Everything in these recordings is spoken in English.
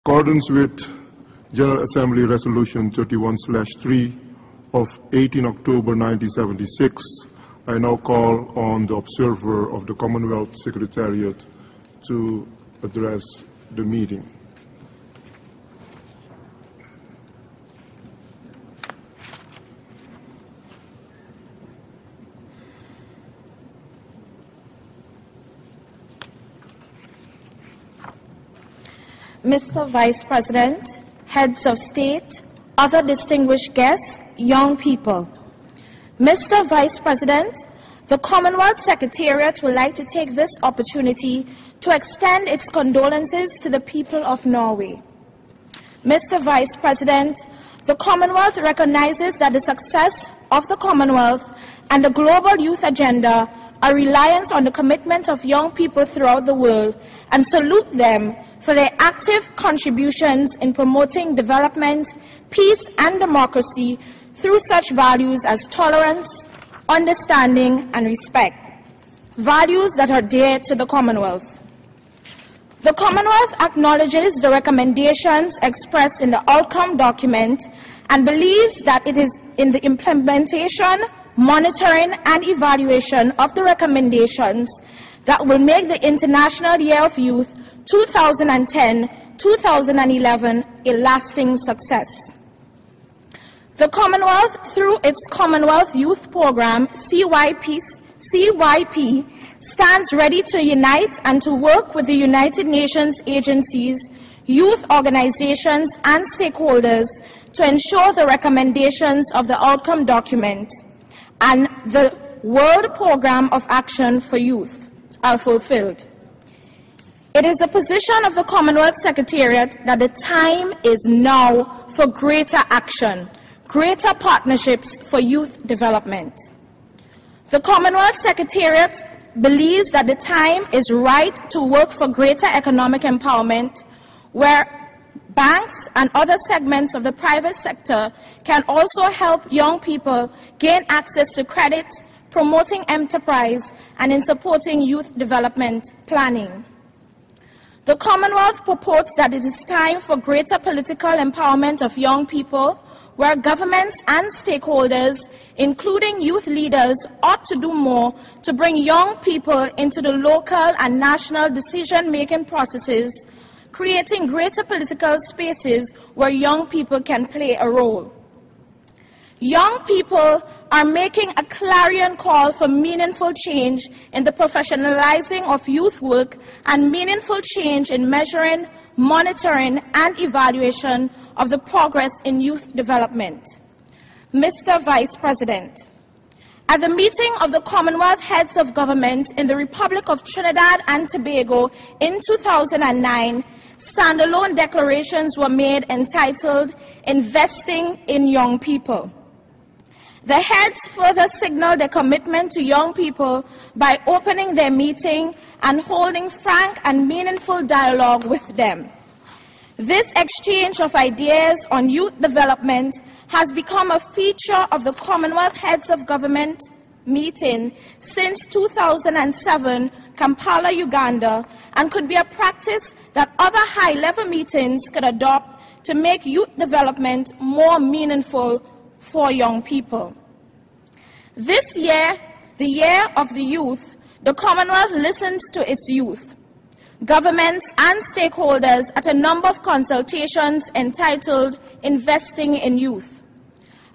accordance with General Assembly Resolution 31/3 of 18 October 1976, I now call on the Observer of the Commonwealth Secretariat to address the meeting. Mr. Vice President, heads of state, other distinguished guests, young people. Mr. Vice President, the Commonwealth Secretariat would like to take this opportunity to extend its condolences to the people of Norway. Mr. Vice President, the Commonwealth recognizes that the success of the Commonwealth and the global youth agenda are reliant on the commitment of young people throughout the world and salute them for their active contributions in promoting development, peace, and democracy through such values as tolerance, understanding, and respect, values that are dear to the Commonwealth. The Commonwealth acknowledges the recommendations expressed in the outcome document and believes that it is in the implementation, monitoring, and evaluation of the recommendations that will make the International Year of Youth 2010-2011 a lasting success. The Commonwealth, through its Commonwealth Youth Program, CYP, stands ready to unite and to work with the United Nations agencies, youth organizations, and stakeholders to ensure the recommendations of the outcome document and the World Program of Action for Youth are fulfilled. It is the position of the Commonwealth Secretariat that the time is now for greater action, greater partnerships for youth development. The Commonwealth Secretariat believes that the time is right to work for greater economic empowerment, where banks and other segments of the private sector can also help young people gain access to credit, promoting enterprise, and in supporting youth development planning. The Commonwealth purports that it is time for greater political empowerment of young people, where governments and stakeholders, including youth leaders, ought to do more to bring young people into the local and national decision-making processes, creating greater political spaces where young people can play a role. Young people are making a clarion call for meaningful change in the professionalizing of youth work and meaningful change in measuring, monitoring, and evaluation of the progress in youth development. Mr. Vice President, at the meeting of the Commonwealth Heads of Government in the Republic of Trinidad and Tobago in 2009, standalone declarations were made entitled Investing in Young People. The heads further signaled their commitment to young people by opening their meeting and holding frank and meaningful dialogue with them. This exchange of ideas on youth development has become a feature of the Commonwealth Heads of Government meeting since 2007, Kampala, Uganda, and could be a practice that other high-level meetings could adopt to make youth development more meaningful for young people. This year, the Year of the Youth, the Commonwealth listens to its youth, governments and stakeholders at a number of consultations entitled Investing in Youth.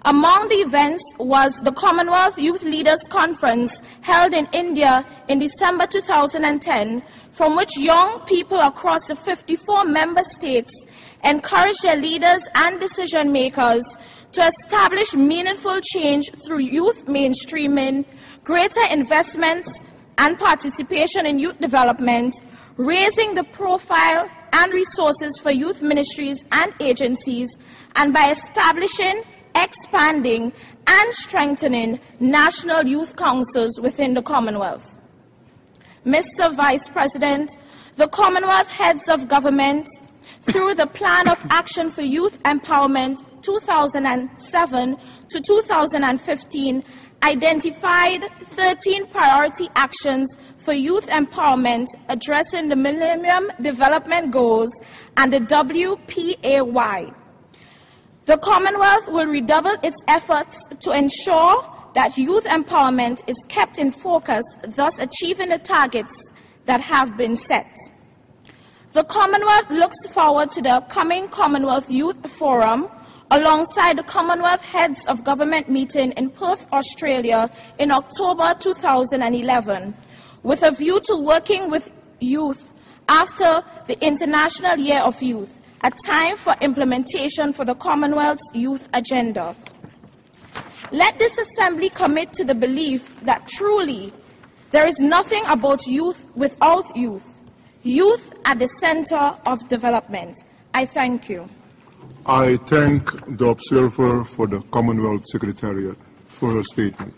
Among the events was the Commonwealth Youth Leaders Conference held in India in December 2010, from which young people across the 54 member states encouraged their leaders and decision makers to establish meaningful change through youth mainstreaming, greater investments and participation in youth development, raising the profile and resources for youth ministries and agencies, and by establishing, expanding, and strengthening national youth councils within the Commonwealth. Mr. Vice President, the Commonwealth Heads of Government, through the Plan of Action for Youth Empowerment 2007 to 2015, identified 13 priority actions for youth empowerment addressing the Millennium Development Goals and the WPAY. The Commonwealth will redouble its efforts to ensure that youth empowerment is kept in focus, thus achieving the targets that have been set. The Commonwealth looks forward to the upcoming Commonwealth Youth Forum alongside the Commonwealth Heads of Government meeting in Perth, Australia in October 2011, with a view to working with youth after the International Year of Youth, a time for implementation for the Commonwealth's youth agenda. Let this Assembly commit to the belief that truly there is nothing about youth without youth. Youth at the center of development. I thank you. I thank the observer for the Commonwealth Secretariat for her statement.